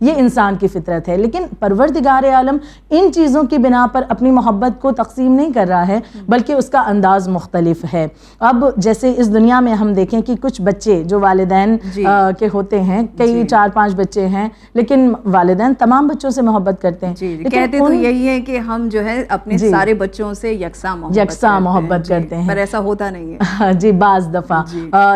یہ انسان کی فطرت ہے. لیکن پروردگار عالم ان چیزوں کی بنا پر اپنی محبت کو تقسیم نہیں کر رہا ہے, بلکہ اس کا انداز مختلف ہے. اب جیسے اس دنیا میں ہم دیکھیں کہ کچھ بچے جو والدین کے ہوتے ہیں, کئی 4-5 بچے ہیں, لیکن والدین تمام بچوں سے محبت کرتے ہیں. کہتے تو یہی ہے کہ ہم جو ہے اپنے سارے بچوں سے یکساں محبت کرتے ہیں, پر ایسا ہوتا نہیں ہے. جی بعض دفعہ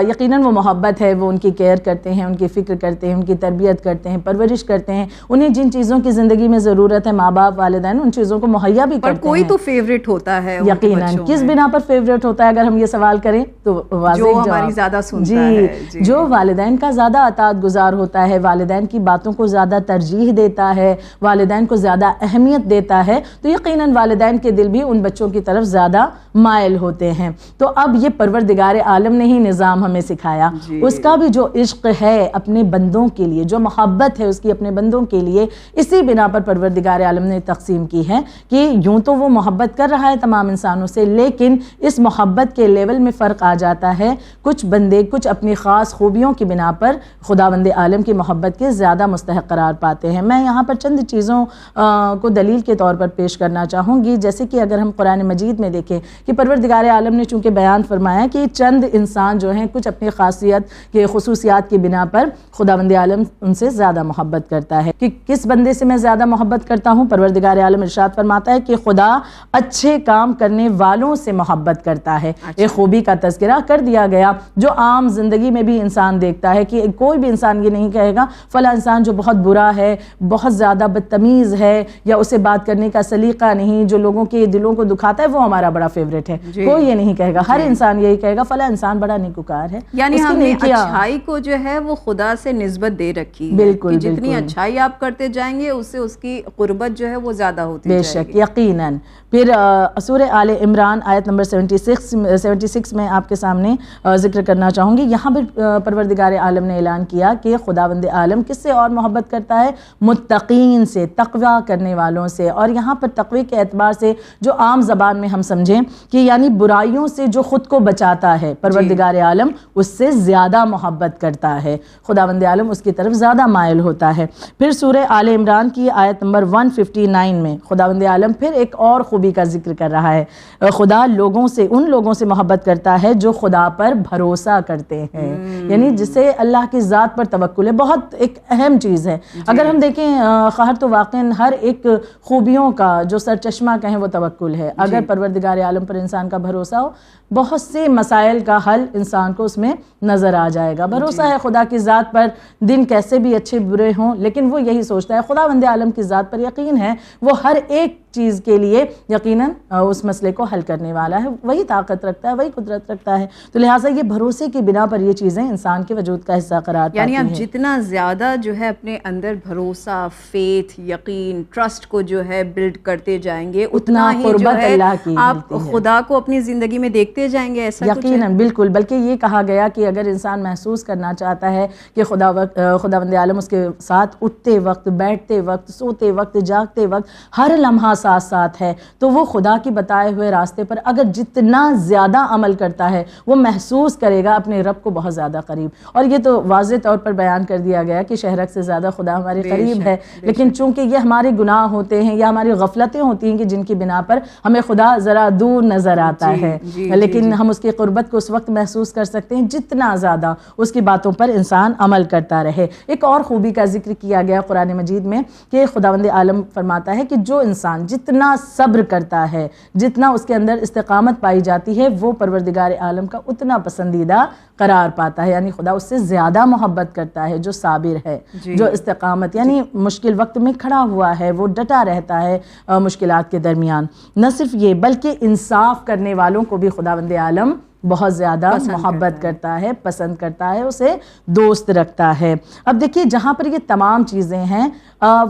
یقیناً وہ محبت ہے, وہ ان کی کیئر کرتے ہیں, ان کی فکر کرتے ہیں, ان کی تربیت کرتے ہیں, پرورش کرتے ہیں. انہیں جن چیزوں کی زندگی میں ضرورت ہے ماں باپ والدین ان چیزوں کو مہیا بھی کرتے ہیں. کوئی تو فیوریٹ ہوتا ہے یقیناً. کس بنا پر فیوریٹ ہوتا ہے اگر ہم یہ سوال کریں تو واضح جو ہماری زیادہ سنتا ہے, جو والدین کا زیادہ اطاعت گزار ہوتا ہے, والدین کی باتوں کو زیادہ ترجیح دیتا ہے, والدین کو زیادہ اہمیت دیتا ہے, تو یقیناً والدین کے دل بھی ان بچوں کی طرف زیادہ مائل ہوتے ہیں. تو اب یہ پروردگار عالم نے ہی نظام ہمیں سکھایا. اس کا بھی جو عشق ہے اپنے بندوں کے لیے, جو محبت ہے اس کی اپنے بندوں کے لیے, اسی بنا پر پروردگار عالم نے تقسیم کی ہے کہ یوں تو وہ محبت کر رہا ہے تمام انسانوں سے, لیکن اس محبت کے لیول میں فرق آ جاتا ہے. کچھ بندے کچھ اپنی خاص خوبیوں کی بنا پر خداوند عالم کی محبت کے زیادہ مستحق قرار پاتے ہیں. میں یہاں پر چند چیزوں کو دلیل کے طور پر پیش کرنا چاہوں گی. جیسے کہ اگر ہم قرآن مجید میں دیکھیں کہ پروردگار عالم نے چونکہ بیان فرمایا کہ چند انسان جو ہیں کچھ اپنی خاصیت کے خصوصیات کی بنا پر خداوند عالم ان سے زیادہ محبت کرتا ہے. کہ کس بندے سے میں زیادہ محبت کرتا ہوں؟ پروردگار عالم ارشاد فرماتا ہے کہ خدا اچھے کام کرنے والوں سے محبت کرتا ہے. ایک خوبی کا تذکرہ کر دیا گیا جو عام زندگی میں بھی انسان دیکھتا ہے کہ کوئی بھی انسان یہ نہیں کہے گا فلاں انسان جو بہت برا ہے, بہت زیادہ بدتمیز ہے, یا اسے بات کرنے کا سلیقہ نہیں, جو لوگوں کے دلوں کو دکھاتا ہے, وہ ہمارا بڑا فیوریٹ ہے. کوئی یہ نہیں کہے گا. ہر انسان یہی کہے گا فلاں انسان بڑا نیکوکار ہے. یعنی ہم نے اچھائی کو جو ہے وہ خدا سے نسبت دے رکھی ہے. بالکل, جتنی اچھائی آپ کرتے جائیں گے اس سے اس کی قربت جو ہے وہ زیادہ ہوتی جائے گی. بے شک, یقیناً. پھر سورہ آل عمران آیت نمبر 76 میں آپ کے سامنے ذکر کرنا چاہوں گی. یہاں پر پروردگار عالم نے اعلان کیا کہ خداوند عالم کس سے اور محبت کرتا ہے؟ متقین سے, تقوی کرنے والوں سے. اور یہاں پر تقوی کے اعتبار سے جو عام زبان میں ہم سمجھیں کہ یعنی برائیوں سے جو خود کو بچاتا ہے, پروردگار عالم اس سے زیادہ محبت کرتا ہے. خداوند عالم اس کی طرف زیادہ مائل ہوتا ہے. پھر سورہ آل عمران کی آیت نمبر 159 میں خداوند عالم پھر ایک اور خوبی کا ذکر کر رہا ہے. خدا ان لوگوں سے محبت کرتا ہے جو خدا پر بھروسہ کرتے ہیں, یعنی جسے اللہ کی ذات پر توکل ہے. بہت ایک اہم چیز ہے. اگر ہم دیکھیں خیر تو واقعاً ہر ایک خوبیوں کا جو سرچشمہ کہیں وہ توکل ہے. اگر پروردگار عالم پر انسان کا بھروسہ ہو, بہت سے مسائل کا حل انسان کو اس میں نظر آ جائے گا. بھروسہ ہے خدا کی ذات پر, دن کیسے بھی اچھے برے ہوں, لیکن وہ یہی سوچتا ہے خداوند عالم کی ذات پر یقین ہے, وہ ہر ایک چیز کے لیے یقیناً اس مسئلے کو حل کرنے والا ہے, وہی طاقت رکھتا ہے, وہی قدرت رکھتا ہے. تو لہٰذا یہ بھروسے کی بنا پر یہ چیزیں انسان کے وجود کا حصہ قرار پاتی ہیں. یعنی آپ جتنا زیادہ جو ہے اپنے اندر بھروسہ, فیتھ, یقین, ٹرسٹ کو جو ہے بلڈ کرتے جائیں گے, اتنا ہی جو ہے آپ خدا کو اپنی زندگی میں دیکھتے جائیں گے. ایسا یقیناً بالکل. بلکہ یہ کہا گیا کہ اگر انسان محسوس کرنا چاہتا ہے کہ خداوند عالم اس کے ساتھ اٹھتے وقت, بیٹھتے وقت, سوتے وقت, جاگتے وقت, ہر لمحہ ساتھ ہے, تو وہ خدا کی بتائے ہوئے راستے پر اگر جتنا زیادہ عمل کرتا ہے وہ محسوس کرے گا اپنے رب کو بہت زیادہ قریب. اور یہ تو واضح طور پر بیان کر دیا گیا کہ شہرک سے زیادہ خدا ہمارے قریب ہے. لیکن چونکہ یہ ہمارے گناہ ہوتے ہیں یا ہماری غفلتیں ہوتی ہیں کہ جن کی بنا پر ہمیں خدا ذرا دور نظر آتا ہے, لیکن ہم اس کی قربت کو اس وقت محسوس کر سکتے ہیں جتنا زیادہ اس کی باتوں پر انسان عمل کرتا رہے. ایک اور خوبی کا ذکر کیا گیا قرآن مجید میں کہ خداوند عالم فرماتا ہے کہ جو انسان جتنا صبر کرتا ہے, جتنا اس کے اندر استقامت پائی جاتی ہے, وہ پروردگار عالم کا اتنا پسندیدہ قرار پاتا ہے. یعنی خدا اس سے زیادہ محبت کرتا ہے جو صابر ہے, جو استقامت یعنی مشکل وقت میں کھڑا ہوا ہے, وہ ڈٹا رہتا ہے مشکلات کے درمیان. نہ صرف یہ بلکہ انصاف کرنے والوں کو بھی خداوند عالم بہت زیادہ محبت کرتا ہے, پسند کرتا ہے, اسے دوست رکھتا ہے. اب دیکھیے جہاں پر یہ تمام چیزیں ہیں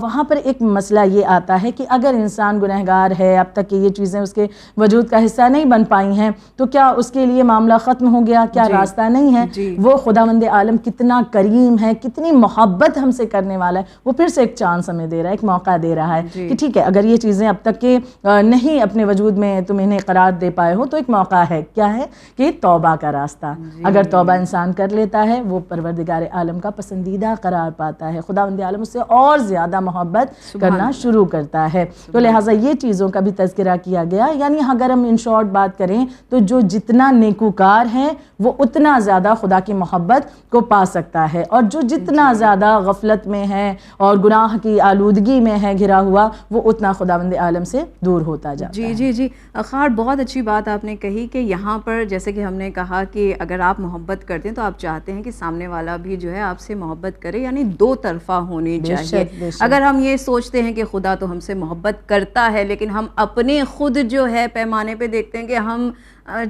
وہاں پر ایک مسئلہ یہ آتا ہے کہ اگر انسان گنہگار ہے, اب تک کہ یہ چیزیں اس کے وجود کا حصہ نہیں بن پائی ہیں, تو کیا اس کے لیے معاملہ ختم ہو گیا؟ کیا راستہ نہیں ہے؟ وہ خداوند عالم کتنا کریم ہے, کتنی محبت ہم سے کرنے والا ہے. وہ پھر سے ایک چانس ہمیں دے رہا ہے, ایک موقع دے رہا ہے کہ ٹھیک ہے اگر یہ چیزیں اب تک کہ نہیں اپنے وجود میں تم انہیں قرار دے پائے ہو تو ایک موقع ہے. کیا ہے کہ توبہ کا راستہ. اگر توبہ انسان کر لیتا ہے وہ پروردگار عالم کا پسندیدہ قرار پاتا ہے, خداوند عالم اس سے اور زیادہ محبت کرنا شروع کرتا ہے. تو لہٰذا یہ چیزوں کا بھی تذکرہ کیا گیا. یعنی اگر ہم ان شارٹ بات کریں تو جو جتنا نیکوکار ہے وہ اتنا زیادہ خدا کی محبت کو پا سکتا ہے, اور جو جتنا زیادہ غفلت میں ہے اور گناہ کی آلودگی میں ہے گھرا ہوا وہ اتنا خداوند عالم سے دور ہوتا جاتا ہے. جی خار, بہت اچھی بات آپ نے کہی کہ یہاں پر جیسے کہ ہم نے کہا کہ اگر آپ محبت کرتے ہیں تو آپ چاہتے ہیں کہ سامنے والا بھی جو ہے آپ سے محبت کرے, یعنی دو طرفہ ہونی چاہیے. اگر ہم یہ سوچتے ہیں کہ خدا تو ہم سے محبت کرتا ہے لیکن ہم اپنے خود جو ہے پیمانے پہ دیکھتے ہیں کہ ہم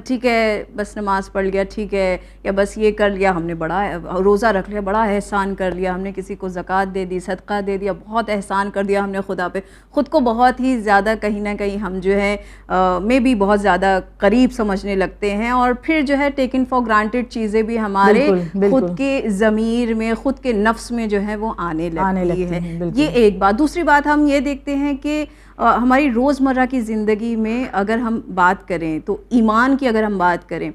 ٹھیک ہے بس نماز پڑھ لیا, ٹھیک ہے, یا بس یہ کر لیا, ہم نے بڑا روزہ رکھ لیا, بڑا احسان کر لیا, ہم نے کسی کو زکوٰۃ دے دی, صدقہ دے دیا, بہت احسان کر دیا ہم نے خدا پہ, خود کو بہت ہی زیادہ کہیں نہ کہیں ہم جو ہے میں بھی بہت زیادہ قریب سمجھنے لگتے ہیں, اور پھر جو ہے ٹیکن فار گرانٹیڈ چیزیں بھی ہمارے خود کے ضمیر میں, خود کے نفس میں جو ہے وہ آنے لگتی ہے. یہ ایک بات. دوسری بات ہم یہ دیکھتے ہیں کہ ہماری روزمرہ کی زندگی میں اگر ہم بات کریں تو ایمان کی اگر ہم بات کریں,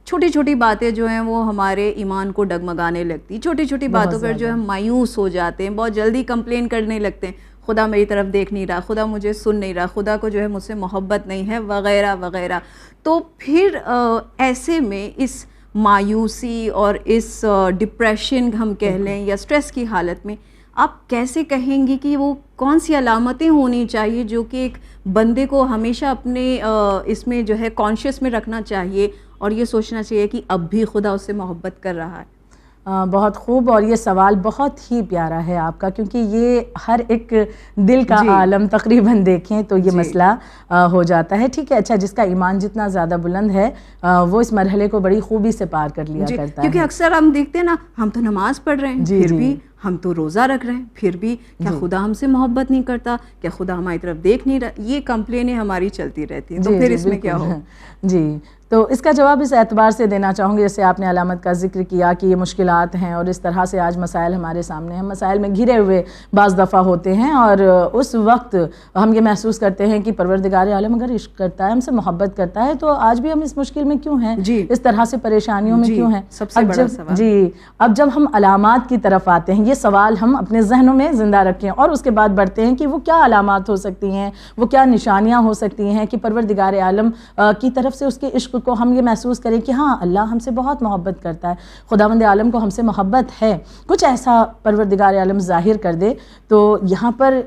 چھوٹی چھوٹی باتیں جو ہیں وہ ہمارے ایمان کو ڈگمگانے لگتی, چھوٹی چھوٹی باتوں پر جو ہم مایوس ہو جاتے ہیں, بہت جلدی کمپلین کرنے لگتے ہیں, خدا میری طرف دیکھ نہیں رہا, خدا مجھے سن نہیں رہا, خدا کو جو ہے مجھ سے محبت نہیں ہے, وغیرہ وغیرہ. تو پھر ایسے میں اس مایوسی اور اس ڈپریشن ہم کہہ لیں یا اسٹریس کی حالت میں آپ کیسے کہیں گی کہ وہ کون سی علامتیں ہونی چاہیے جو کہ ایک بندے کو ہمیشہ اپنے اس میں جو ہے کانشیس میں رکھنا چاہیے اور یہ سوچنا چاہیے کہ اب بھی خدا اس سے محبت کر رہا ہے؟ بہت خوب, اور یہ سوال بہت ہی پیارا ہے آپ کا, کیونکہ یہ ہر ایک دل کا عالم تقریباً دیکھیں تو یہ مسئلہ ہو جاتا ہے. ٹھیک ہے, اچھا جس کا ایمان جتنا زیادہ بلند ہے وہ اس مرحلے کو بڑی خوبی سے پار کر لیا کرتا ہے. کیونکہ اکثر ہم دیکھتے ہیں نا, ہم تو نماز پڑھ رہے ہیں پھر بھی, ہم تو روزہ رکھ رہے ہیں پھر بھی, کیا خدا ہم سے محبت نہیں کرتا, کیا خدا ہماری طرف دیکھ نہیں رہا, یہ کمپلینیں ہماری چلتی رہتی ہیں. تو پھر اس میں کیا ہو؟ جی, تو اس کا جواب اس اعتبار سے دینا چاہوں گی, جیسے آپ نے علامت کا ذکر کیا کہ یہ مشکلات ہیں اور اس طرح سے آج مسائل ہمارے سامنے ہیں, مسائل میں گھرے ہوئے بعض دفعہ ہوتے ہیں, اور اس وقت ہم یہ محسوس کرتے ہیں کہ پروردگار عالم اگر عشق کرتا ہے, ہم سے محبت کرتا ہے, تو آج بھی ہم اس مشکل میں کیوں ہیں, اس طرح سے پریشانیوں میں کیوں ہیں؟ سب سے بڑا سوال. جی, اب جب ہم علامات کی طرف آتے ہیں, یہ سوال ہم اپنے ذہنوں میں زندہ رکھیں اور اس کے بعد بڑھتے ہیں کہ وہ کیا علامات ہو سکتی ہیں, وہ کیا نشانیاں ہو سکتی ہیں کہ پروردگار عالم کی طرف سے اس کے عشق کو ہم یہ محسوس کریں کہ ہاں اللہ ہم سے بہت محبت کرتا ہے, خداوند عالم کو ہم سے محبت ہے. کچھ ایسا پروردگار عالم ظاہر کر دے تو یہاں پر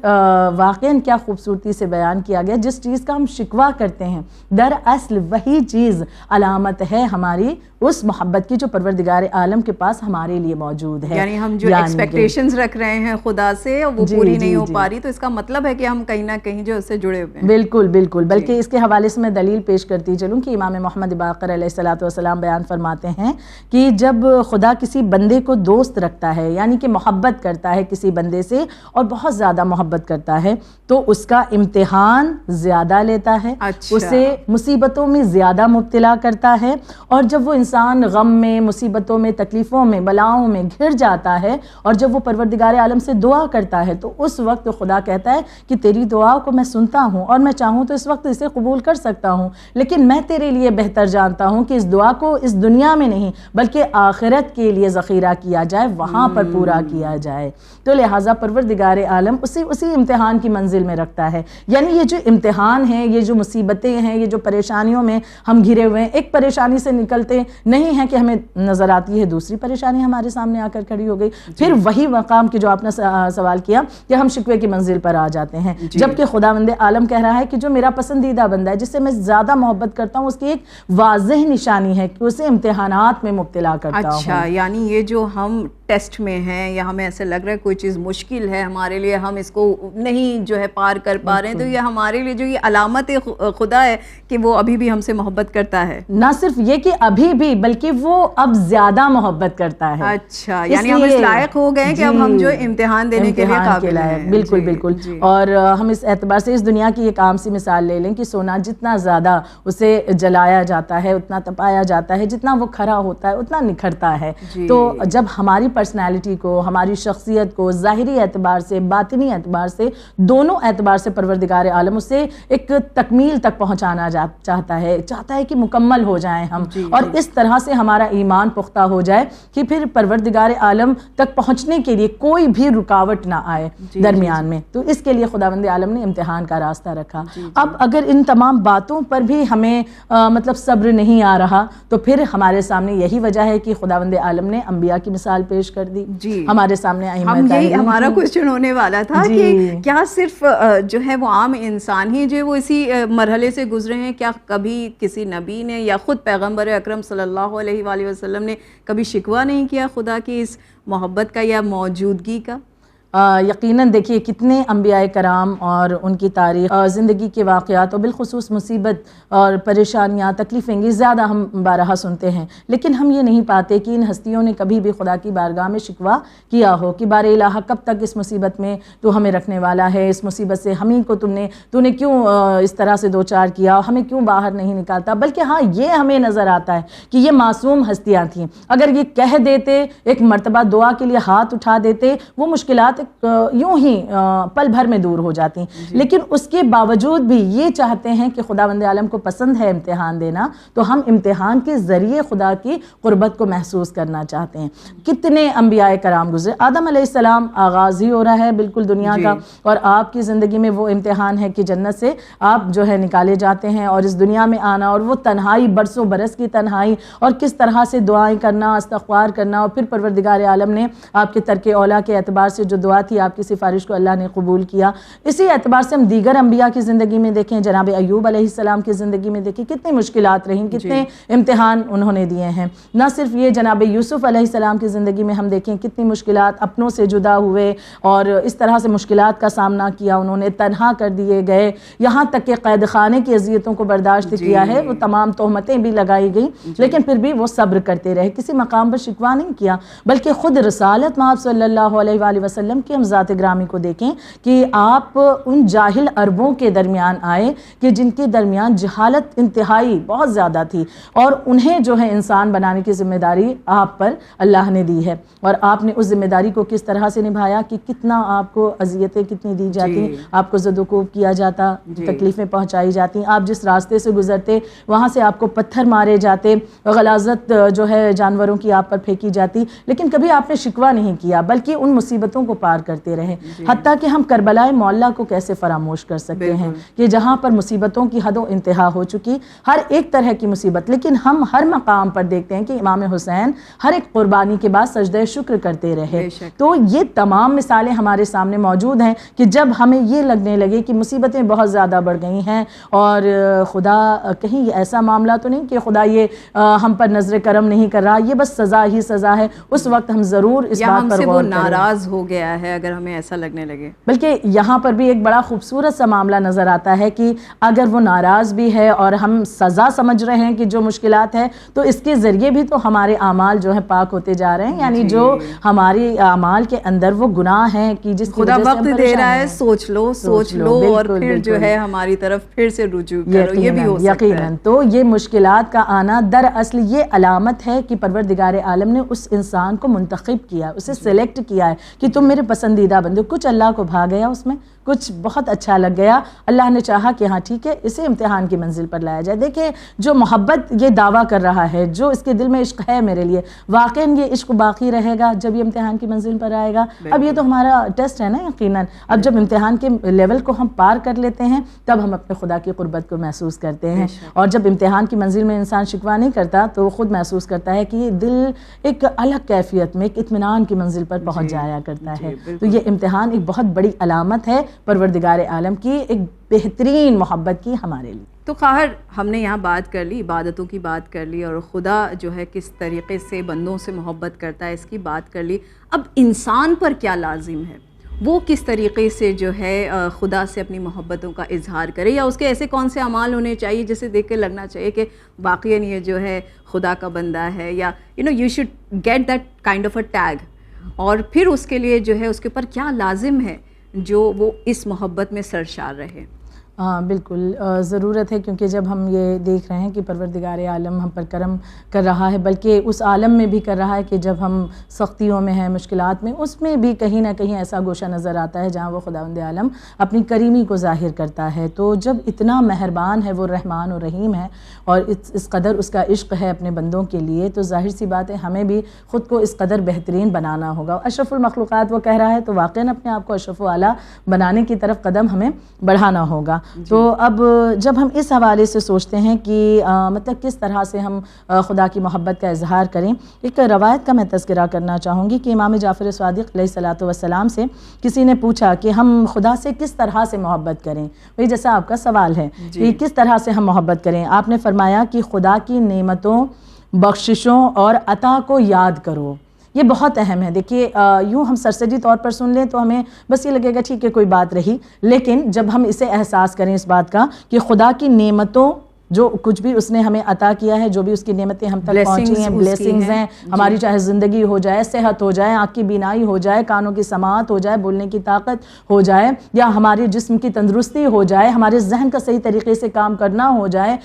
واقعاً کیا خوبصورتی سے بیان کیا گیا, جس چیز کا ہم شکوہ کرتے ہیں دراصل وہی چیز علامت ہے ہماری اس محبت کی جو پروردگار عالم کے پاس ہمارے لیے موجود ہے. یعنی ہم جو ایکسپیکٹیشنز رکھ رہے ہیں خدا سے وہ پوری نہیں ہو پا رہی, تو اس کا مطلب ہے کہ ہم کہیں نہ کہیں جو اس سے جڑے ہوئے ہیں. بالکل بالکل, بلکہ اس کے حوالے سے میں دلیل پیش کرتی چلوں کہ امام محمد باقر علیہ الصلوۃ والسلام بیان فرماتے ہیں کہ جب خدا کسی بندے کو دوست رکھتا ہے, یعنی کہ محبت کرتا ہے کسی بندے سے اور بہت زیادہ محبت کرتا ہے, تو اس کا امتحان زیادہ لیتا ہے, اسے مصیبتوں میں زیادہ مبتلا کرتا ہے, اور جب وہ انسان غم میں, مصیبتوں میں, تکلیفوں میں, بلاؤں میں گھر جاتا ہے اور جب وہ پروردگار عالم سے دعا کرتا ہے تو اس وقت خدا کہتا ہے کہ تیری دعا کو میں سنتا ہوں اور میں چاہوں تو اس وقت اسے قبول کر سکتا ہوں, لیکن میں تیرے لیے بہتر جانتا ہوں کہ اس دعا کو اس دنیا میں نہیں بلکہ آخرت کے لیے ذخیرہ کیا جائے, وہاں پر پورا کیا جائے. تو لہٰذا پروردگار عالم اسی امتحان کی منزل میں رکھتا ہے. یعنی یہ جو امتحان ہیں, یہ جو مصیبتیں ہیں, یہ جو پریشانیوں میں ہم گھرے ہوئے ہیں, ایک پریشانی سے نکلتے نہیں ہیں کہ ہمیں نظر آتی ہے دوسری پریشانی ہمارے سامنے آ کر کھڑی ہو گئی, پھر وہی مقام کی جو آپ نے سوال کیا کہ ہم شکوے کی منزل پر آ جاتے ہیں, جبکہ خداوند عالم کہہ رہا ہے کہ جو میرا پسندیدہ بندہ ہے, جس سے میں زیادہ محبت کرتا ہوں, اس کی ایک واضح نشانی ہے کہ اسے امتحانات میں مبتلا کرتا ہوں. اچھا, یعنی یہ جو ہم ٹیسٹ میں ہیں یا ہمیں ایسے لگ رہا ہے کوئی چیز مشکل ہے ہمارے لیے, ہم اس کو نہیں جو ہے پار کر پا رہے ہیں, تو یہ ہمارے لیے جو یہ علامت خدا ہے کہ وہ ابھی بھی ہم سے محبت کرتا ہے. نہ صرف یہ کہ ابھی بھی, بلکہ وہ اب زیادہ محبت کرتا ہے. اچھا, یعنی ہم اس لائق ہو گئے کہ اب ہم جو امتحان دینے کے لیے قابل ہیں. بالکل بالکل. اور ہم اس اعتبار سے اس دنیا کی ایک عام سی مثال لے لیں کہ سونا جتنا زیادہ اسے جلایا جاتا ہے, اتنا تپایا جاتا ہے, جتنا وہ کھرا ہوتا ہے اتنا نکھرتا ہے. تو جب ہماری پرسنالٹی کو, ہماری شخصیت کو ظاہری اعتبار سے, باطنی اعتبار سے, دونوں اعتبار سے پروردگار عالم اسے ایک تکمیل تک پہنچانا چاہتا ہے کہ مکمل ہو جائیں ہم, اور اس طرح سے ہمارا ایمان پختہ ہو جائے کہ پھر پروردگار عالم تک پہنچنے کے لیے کوئی بھی رکاوٹ نہ آئے درمیان میں. تو اس کے لیے خداوند عالم نے امتحان کا راستہ رکھا. اب اگر ان تمام باتوں پر بھی ہمیں مطلب صبر نہیں آ رہا تو پھر ہمارے سامنے یہی وجہ ہے کہ خداوند عالم نے انبیاء کی مثال پیش کر دی. ہمارے سامنے ہمارا کوشچن ہونے والا تھا کہ کیا صرف جو ہے وہ عام انسان ہی جو وہ اسی مرحلے سے گزرے ہیں؟ کیا کبھی کسی نبی نے یا خود پیغمبر اکرم صلی اللہ علیہ وآلہ وسلم نے کبھی شکوہ نہیں کیا خدا کی اس محبت کا یا موجودگی کا؟ یقیناً دیکھیے کتنے انبیاء کرام اور ان کی تاریخ, زندگی کے واقعات اور بالخصوص مصیبت اور پریشانیاں, تکلیفیں یہ زیادہ ہم بارہا سنتے ہیں, لیکن ہم یہ نہیں پاتے کہ ان ہستیوں نے کبھی بھی خدا کی بارگاہ میں شکوہ کیا ہو کہ بار الہ کب تک اس مصیبت میں تو ہمیں رکھنے والا ہے, اس مصیبت سے ہمیں کو تو نے کیوں اس طرح سے دوچار کیا, ہمیں کیوں باہر نہیں نکالتا. بلکہ ہاں یہ ہمیں نظر آتا ہے کہ یہ معصوم ہستیاں تھیں, اگر یہ کہہ دیتے, ایک مرتبہ دعا کے لیے ہاتھ اٹھا دیتے, وہ مشکلات یوں ہی پل بھر میں دور ہو جاتی. لیکن اس کے باوجود بھی یہ چاہتے ہیں کہ خداوند عالم کو پسند ہے امتحان دینا, تو ہم امتحان کے ذریعے خدا کی قربت کو محسوس کرنا چاہتے ہیں. کتنے انبیاء کرام گزرے, آدم علیہ السلام آغاز ہی ہو رہا ہے بالکل دنیا کا, اور آپ کی زندگی میں وہ امتحان ہے کہ جنت سے آپ جو ہے نکالے جاتے ہیں اور اس دنیا میں آنا, اور وہ تنہائی, برسوں برس کی تنہائی, اور کس طرح سے دعائیں کرنا, استغفار کرنا, اور پھر پروردگار عالم نے آپ کے ترک اولا کے اعتبار سے جو دعا تھی آپ کی سفارش کو اللہ نے قبول کیا. اسی اعتبار سے ہم دیگر انبیاء کی زندگی میں دیکھیں, جناب ایوب علیہ السلام کی زندگی میں دیکھیں کتنی مشکلات رہیں, کتنے امتحان انہوں نے دیے ہیں. نہ صرف یہ, جناب یوسف علیہ السلام کی زندگی میں ہم دیکھیں کتنی مشکلات, اپنوں سے جدا ہوئے اور اس طرح سے مشکلات کا سامنا کیا, انہوں نے تنہا کر دیے گئے, یہاں تک کہ قید خانے کی اذیتوں کو برداشت کیا ہے, وہ تمام تہمتیں بھی لگائی گئیں, لیکن پھر بھی وہ صبر کرتے رہے, کسی مقام پر شکوہ نہیں کیا. بلکہ خود رسالت مآب صلی اللہ علیہ وآلہ وسلم کی ہم ذات گرامی کو دیکھیں کہ آپ ان جاہل عربوں کے درمیان آئے کہ جن کے درمیان جہالت انتہائی بہت زیادہ تھی, اور انہیں جو ہے انسان بنانے کی ذمہ داری آپ پر اللہ نے دی ہے, اور آپ نے اس ذمہ داری کو کس طرح سے نبھایا کہ کتنا آپ کو اذیتیں کتنی دی جاتی, آپ کو زد و کوب کیا جاتا, تکلیفیں پہنچائی جاتی, آپ جس راستے سے گزرتے وہاں سے آپ کو پتھر مارے جاتے, غلاظت جو ہے جانوروں کی آپ پر پھینکی جاتی, لیکن کبھی آپ نے شکوہ نہیں کیا بلکہ ان مصیبتوں کو پار کرتے رہے. حتیٰ کہ ہم کربلائے معلیٰ کو کیسے فراموش کر سکتے ہیں کہ جہاں پر مصیبتوں کی حد و انتہا ہو چکی, ہر ایک طرح کی مصیبت, لیکن ہم ہر مقام پر دیکھتے ہیں کہ امام حسین ہر ایک قربانی کے بعد سجدہ شکر کرتے رہے. تو یہ تمام مثالیں ہمارے سامنے موجود ہیں کہ جب ہمیں یہ لگنے لگے کہ مصیبتیں بہت زیادہ بڑھ گئی ہیں اور خدا کہیں یہ ایسا معاملہ تو نہیں کہ خدا یہ ہم پر نظر کرم نہیں کر رہا, یہ بس سزا ہی سزا ہے, اس وقت ہم ضرور اس بات پر غور کریں. ناراض ہو گیا ہے اگر ہمیں ایسا لگنے لگے. بلکہ یہاں پر بھی ایک بڑا خوبصورت سا معاملہ نظر آتا ہے کہ اگر وہ ناراض بھی ہے اور ہم سزا سمجھ رہے ہیں کہ جو مشکلات ہے, تو اس کے ذریعے بھی تو ہمارے اعمال جو ہیں پاک ہوتے جا رہے ہیں, یعنی جو ہماری اعمال کے اندر وہ گناہ ہیں کہ جس خدا وقت دے رہا ہے, سوچ لو اور پھر جو ہے ہماری طرف پھر سے رجوع کرو, یہ بھی ہو سکتا ہے. یقیناً تو یہ مشکلات کا آنا دراصل یہ علامت ہے کہ پروردگار عالم نے اس انسان کو منتخب کیا, اسے سلیکٹ کیا ہے کہ تم میرے پسندیدہ بندے. کچھ اللہ کو بھا گیا, اس میں کچھ بہت اچھا لگ گیا, اللہ نے چاہا کہ ہاں ٹھیک ہے اسے امتحان کی منزل پر لایا جائے. دیکھیں جو محبت یہ دعویٰ کر رہا ہے, جو اس کے دل میں عشق ہے میرے لیے, واقعاً یہ عشق باقی رہے گا جب یہ امتحان کی منزل پر آئے گا. اب یہ تو ہمارا ٹیسٹ ہے نا یقیناً, اب جب امتحان کے لیول کو ہم پار کر لیتے ہیں تب ہم اپنے خدا کی قربت کو محسوس کرتے ہیں, اور جب امتحان کی منزل میں انسان شکوہ نہیں کرتا تو وہ خود محسوس کرتا ہے کہ یہ دل ایک الگ کیفیت میں, ایک اطمینان کی منزل پر پہنچ جایا کرتا ہے. تو یہ امتحان ایک بہت بڑی علامت ہے پروردگار عالم کی ایک بہترین محبت کی ہمارے لیے. تو خواہر ہم نے یہاں بات کر لی, عبادتوں کی بات کر لی, اور خدا جو ہے کس طریقے سے بندوں سے محبت کرتا ہے اس کی بات کر لی. اب انسان پر کیا لازم ہے, وہ کس طریقے سے جو ہے خدا سے اپنی محبتوں کا اظہار کرے, یا اس کے ایسے کون سے اعمال ہونے چاہیے جسے دیکھ کے لگنا چاہیے کہ واقعاً یہ جو ہے خدا کا بندہ ہے, یا you should get that kind of a tag, اور پھر اس کے لیے جو ہے اس کے اوپر کیا لازم ہے جو وہ اس محبت میں سرشار رہے. ہاں بالکل ضرورت ہے، کیونکہ جب ہم یہ دیکھ رہے ہیں کہ پروردگار عالم ہم پر کرم کر رہا ہے، بلکہ اس عالم میں بھی کر رہا ہے کہ جب ہم سختیوں میں ہیں، مشکلات میں، اس میں بھی کہیں نہ کہیں ایسا گوشہ نظر آتا ہے جہاں وہ خداوند عالم اپنی کریمی کو ظاہر کرتا ہے. تو جب اتنا مہربان ہے، وہ رحمان و رحیم ہے، اور اس قدر اس کا عشق ہے اپنے بندوں کے لیے، تو ظاہر سی بات ہے ہمیں بھی خود کو اس قدر بہترین بنانا ہوگا. اشرف المخلوقات وہ کہہ رہا ہے، تو واقعاً اپنے آپ کو اشرف و اعلیٰ بنانے کی طرف قدم ہمیں بڑھانا ہوگا. تو اب جب ہم اس حوالے سے سوچتے ہیں کہ مطلب کس طرح سے ہم خدا کی محبت کا اظہار کریں، ایک روایت کا میں تذکرہ کرنا چاہوں گی کہ امام جعفر صادق علیہ الصلوۃ والسلام سے کسی نے پوچھا کہ ہم خدا سے کس طرح سے محبت کریں. وہی جیسا آپ کا سوال ہے کہ کس طرح سے ہم محبت کریں. آپ نے فرمایا کہ خدا کی نعمتوں، بخششوں اور عطا کو یاد کرو. یہ بہت اہم ہے. دیکھیے یوں ہم سرسری طور پر سن لیں تو ہمیں بس یہ لگے گا ٹھیک ہے کوئی بات رہی، لیکن جب ہم اسے احساس کریں اس بات کا کہ خدا کی نعمتوں، جو کچھ بھی اس نے ہمیں عطا کیا ہے، جو بھی اس کی نعمتیں ہم تک پہنچی ہیں، بلیسنگز ہیں ہماری، چاہے زندگی ہو جائے، صحت ہو جائے، آنکھ کی بینائی ہو جائے، کانوں کی سماعت ہو جائے، بولنے کی طاقت ہو جائے، یا ہمارے جسم کی تندرستی ہو جائے، ہمارے ذہن کا صحیح طریقے سے کام کرنا ہو جائے،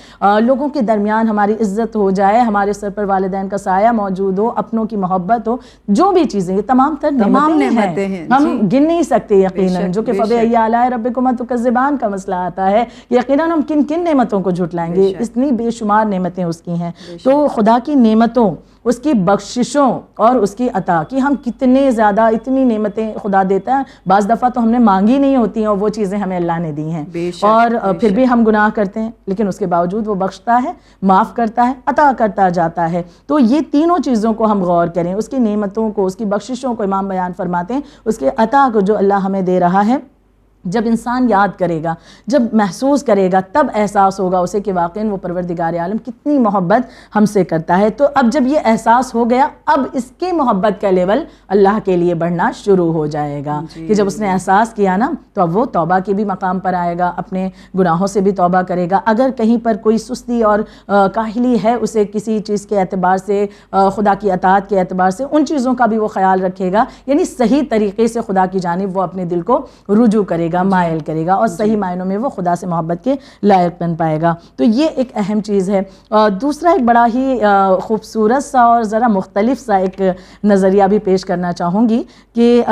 لوگوں کے درمیان ہماری عزت ہو جائے، ہمارے سر پر والدین کا سایہ موجود ہو، اپنوں کی محبت ہو، جو بھی چیزیں، یہ تمام تر نعمتیں ہیں، ہم گن نہیں سکتے یقیناً. جو کہ فَبِأَيِّ آلَاءِ رَبِّكُمَا تُكَذِّبَانِ کا مسئلہ آتا ہے، یقیناً ہم کن کن نعمتوں کو جھٹلائیں گے. اتنی بے شمار نعمتیں اس کی ہیں. تو خدا کی نعمتوں، اس کی بخششوں اور اس کی عطا کی ہم کتنے زیادہ، اتنی نعمتیں خدا دیتا ہے. بعض دفعہ تو ہم نے مانگی نہیں ہوتی ہیں اور وہ چیزیں ہمیں اللہ نے دی ہیں، اور پھر بھی ہم گناہ کرتے ہیں، لیکن اس کے باوجود وہ بخشتا ہے، معاف کرتا ہے، عطا کرتا جاتا ہے. تو یہ تینوں چیزوں کو ہم غور کریں، اس کی نعمتوں کو، اس کی بخششوں کو امام بیان فرماتے ہیں، اس کے عطا کو جو اللہ ہمیں دے رہا ہے. جب انسان یاد کرے گا، جب محسوس کرے گا، تب احساس ہوگا اسے کہ واقعاً وہ پروردگار عالم کتنی محبت ہم سے کرتا ہے. تو اب جب یہ احساس ہو گیا، اب اس کی محبت کا لیول اللہ کے لیے بڑھنا شروع ہو جائے گا. کہ جب اس نے احساس کیا نا، تو اب وہ توبہ کے بھی مقام پر آئے گا، اپنے گناہوں سے بھی توبہ کرے گا. اگر کہیں پر کوئی سستی اور کاہلی ہے اسے کسی چیز کے اعتبار سے، خدا کی اطاعت کے اعتبار سے، ان چیزوں کا بھی وہ خیال رکھے گا. یعنی صحیح طریقے سے خدا کی جانب وہ اپنے دل کو رجوع کرے گا، مائل کرے گا، اور صحیح معنوں میں وہ خدا سے محبت کے لائق بن پائے گا. تو یہ ایک اہم چیز ہے. دوسرا ایک بڑا ہی خوبصورت سا اور ذرا مختلف سا ایک نظریہ بھی پیش کرنا چاہوں گی کہ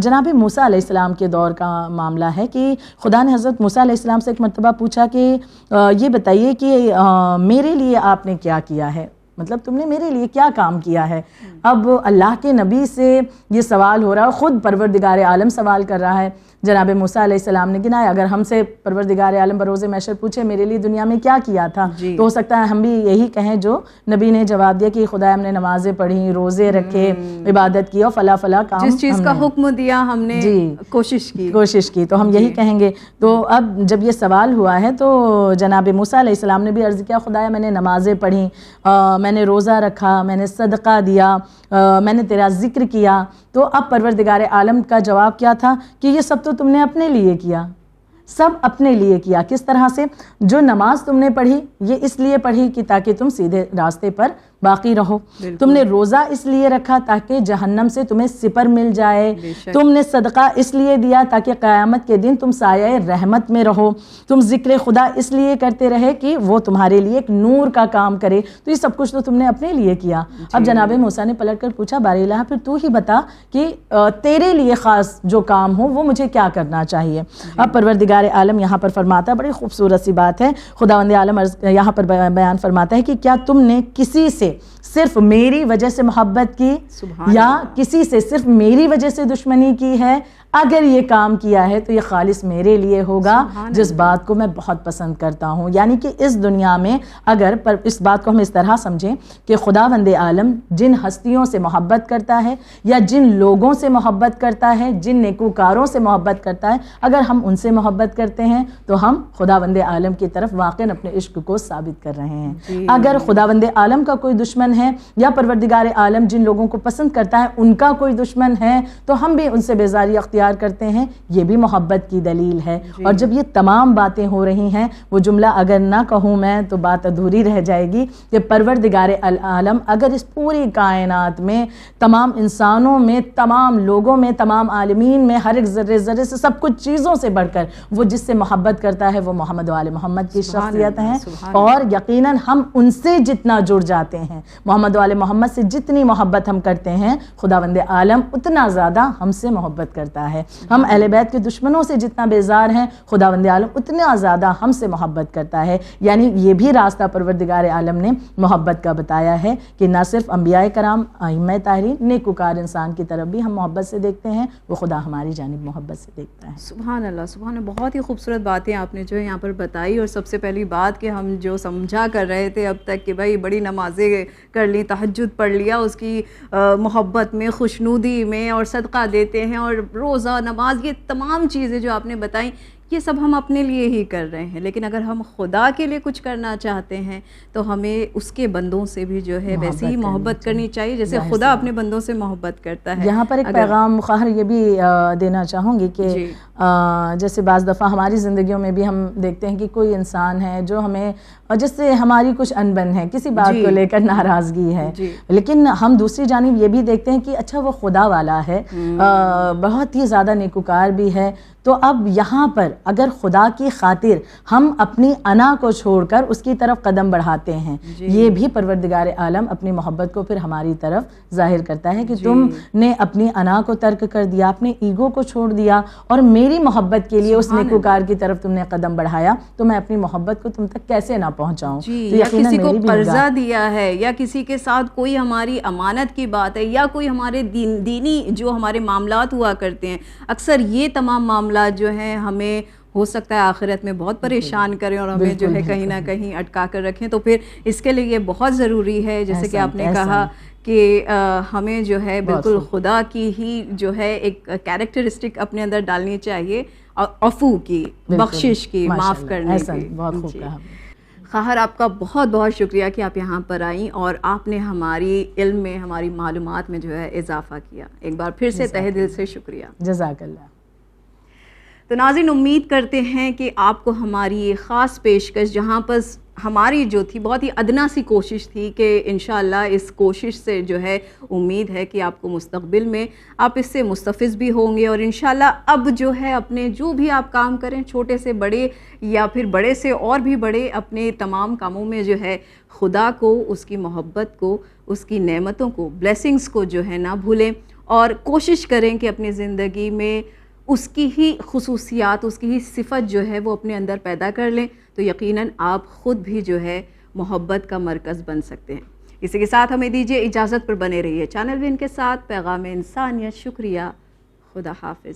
جناب موسیٰ علیہ السلام کے دور کا معاملہ ہے کہ خدا نے حضرت موسیٰ علیہ السلام سے ایک مرتبہ پوچھا کہ یہ بتائیے کہ میرے لیے آپ نے کیا کیا ہے، مطلب تم نے میرے لیے کیا کام کیا ہے. اب اللہ کے نبی سے یہ سوال ہو رہا ہے، خود پروردگار عالم سوال کر رہا ہے. جناب موسیٰ علیہ السلام نے گنایا. اگر ہم سے پروردگار عالم بروز محشر پوچھے میرے لیے دنیا میں کیا کیا تھا، تو ہو سکتا ہے ہم بھی یہی کہیں جو نبی نے جواب دیا کہ خدا ہم نے نمازیں پڑھی، روزے رکھے، عبادت کی، اور فلا فلا کام، جس چیز کا حکم دیا ہم نے کوشش کی، تو ہم یہی کہیں گے. تو اب جب یہ سوال ہوا ہے تو جناب موسیٰ علیہ السلام نے بھی عرض کیا، خدایا میں نے نمازیں پڑھی، میں نے روزہ رکھا، میں نے صدقہ دیا، میں نے تیرا ذکر کیا. تو اب پروردگار عالم کا جواب کیا تھا کہ یہ سب تو تم نے اپنے لیے کیا، سب اپنے لیے کیا. کس طرح سے؟ جو نماز تم نے پڑھی یہ اس لیے پڑھی کہ تاکہ تم سیدھے راستے پر باقی رہو. تم نے روزہ اس لیے رکھا تاکہ جہنم سے تمہیں سپر مل جائے. تم نے صدقہ اس لیے دیا تاکہ قیامت کے دن تم سایہ رحمت میں رہو. تم ذکر خدا اس لیے کرتے رہے کہ وہ تمہارے لیے ایک نور کا کام کرے. تو یہ سب کچھ تو تم نے اپنے لیے کیا. اب جناب موسیٰ نے پلٹ کر پوچھا، بار الہ پھر تو ہی بتا کہ تیرے لیے خاص جو کام ہو وہ مجھے کیا کرنا چاہیے. اب پروردگار عالم یہاں پر فرماتا ہے، بڑی خوبصورت سی بات ہے، خداوند عالم یہاں پر بیان فرماتا ہے کہ کیا تم نے کسی سے صرف میری وجہ سے محبت کی یا کسی سے صرف میری وجہ سے دشمنی کی ہے؟ اگر یہ کام کیا ہے تو یہ خالص میرے لیے ہوگا، جس بات کو میں بہت پسند کرتا ہوں. یعنی کہ اس دنیا میں اگر اس بات کو ہم اس طرح سمجھیں کہ خداوند عالم جن ہستیوں سے محبت کرتا ہے یا جن لوگوں سے محبت کرتا ہے، جن نیکوکاروں سے محبت کرتا ہے، اگر ہم ان سے محبت کرتے ہیں تو ہم خداوند عالم کی طرف واقعاً اپنے عشق کو ثابت کر رہے ہیں. اگر خداوند عالم کا کوئی دشمن دشمن ہے یا پروردگار عالم جن لوگوں کو پسند کرتا ہے ان کا کوئی دشمن ہے تو ہم بھی ان سے بیزاری اختیار کرتے ہیں، یہ بھی محبت کی دلیل ہے۔ اور جب یہ تمام باتیں ہو رہی ہیں، وہ جملہ اگر نہ کہوں میں تو بات ادھوری رہ جائے گی کہ پروردگار عالم اگر اس پوری کائنات میں، تمام انسانوں میں، تمام لوگوں میں، تمام عالمین میں، ہر ایک ذرے ذرے سے، سب کچھ چیزوں سے بڑھ کر وہ جس سے محبت کرتا ہے وہ محمد و آل محمد کی شخصیت ہیں، اور یقیناً ہم ان سے جتنا جڑ جاتے ہیں، محمد و آل محمد سے جتنی محبت ہم کرتے ہیں، خداوند عالم اتنا زیادہ ہم سے محبت کرتا ہے۔ ہم اہل بیت کے دشمنوں سے جتنا بیزار ہیں، خداوند عالم اتنا زیادہ ہم سے محبت کرتا ہے۔ یعنی یہ بھی راستہ پروردگار عالم نے محبت کا بتایا ہے کہ نہ صرف انبیاء کرام، ائمہ طاہرین، نیکوکار انسان کی طرف بھی ہم محبت سے دیکھتے ہیں، وہ خدا ہماری جانب محبت سے دیکھتا ہے۔ سبحان اللہ، سبحان اللہ، بہت ہی خوبصورت باتیں آپ نے جو ہے یہاں پر بتائی۔ اور سب سے پہلی بات کہ ہم جو سمجھا کر رہے تھے اب تک کہ بھائی بڑی نمازیں کر لی، تہجد پڑھ لیا، اس کی محبت میں، خوشنودی میں، اور صدقہ دیتے ہیں، اور روزہ، نماز، یہ تمام چیزیں جو آپ نے بتائیں یہ سب ہم اپنے لیے ہی کر رہے ہیں، لیکن اگر ہم خدا کے لیے کچھ کرنا چاہتے ہیں تو ہمیں اس کے بندوں سے بھی جو ہے ویسی ہی محبت کرنی چاہیے جیسے خدا اپنے بندوں سے محبت کرتا ہے۔ یہاں پر ایک پیغام خواہر یہ بھی دینا چاہوں گی کہ جیسے بعض دفعہ ہماری زندگیوں میں بھی ہم دیکھتے ہیں کہ کوئی انسان ہے جو ہمیں، جس سے ہماری کچھ انبن ہے، کسی بات کو لے کر ناراضگی ہے، لیکن ہم دوسری جانب یہ بھی دیکھتے ہیں کہ اچھا وہ خدا والا ہے، بہت ہی زیادہ نیکوکار بھی ہے، تو اب یہاں پر اگر خدا کی خاطر ہم اپنی انا کو چھوڑ کر اس کی طرف قدم بڑھاتے ہیں، یہ بھی پروردگار عالم اپنی محبت کو پھر ہماری طرف ظاہر کرتا ہے کہ تم نے اپنی انا کو ترک کر دیا، اپنے ایگو کو چھوڑ دیا، اور میری محبت کے لیے اس نیکوکار کی طرف تم نے قدم بڑھایا، تو میں اپنی محبت کو تم تک کیسے نہ پہنچاؤں۔ یا کسی کو قرضہ دیا ہے، یا کسی کے ساتھ کوئی ہماری امانت کی بات ہے، یا کوئی ہمارے دینی جو ہمارے معاملات ہوا کرتے ہیں، اکثر یہ تمام معاملات جو ہیں ہمیں ہو سکتا ہے آخرت میں بہت پریشان کریں اور ہمیں جو ہے کہیں نہ کہیں اٹکا کر رکھیں، تو پھر اس کے لیے یہ بہت ضروری ہے جیسے کہ آپ نے کہا کہ ہمیں جو ہے بالکل خدا کی ہی جو ہے ایک کیریکٹرسٹک اپنے اندر ڈالنی چاہیے، عفو کی، بخشش کی، معاف کرنے کی۔ بہت خوب کہا۔ خواہر آپ کا بہت بہت شکریہ کہ آپ یہاں پر آئیں اور آپ نے ہماری علم میں، ہماری معلومات میں جو ہے اضافہ کیا۔ ایک بار پھر سے تہہ دل سے شکریہ۔ جزاک اللہ۔ تو ناظرین، امید کرتے ہیں کہ آپ کو ہماری یہ خاص پیشکش، جہاں پر ہماری جو تھی بہت ہی ادنا سی کوشش تھی کہ انشاءاللہ اس کوشش سے جو ہے امید ہے کہ آپ کو مستقبل میں آپ اس سے مستفز بھی ہوں گے، اور انشاءاللہ اب جو ہے اپنے جو بھی آپ کام کریں، چھوٹے سے بڑے یا پھر بڑے سے اور بھی بڑے، اپنے تمام کاموں میں جو ہے خدا کو، اس کی محبت کو، اس کی نعمتوں کو، بلیسنگز کو جو ہے نہ بھولیں، اور کوشش کریں کہ اپنی زندگی میں اس کی ہی خصوصیات، اس کی ہی صفت جو ہے وہ اپنے اندر پیدا کر لیں، تو یقیناً آپ خود بھی جو ہے محبت کا مرکز بن سکتے ہیں۔ اسی کے ساتھ ہمیں دیجیے اجازت، پر بنے رہیے چینل ون کے ساتھ۔ پیغام انسانیت، شکریہ، خدا حافظ۔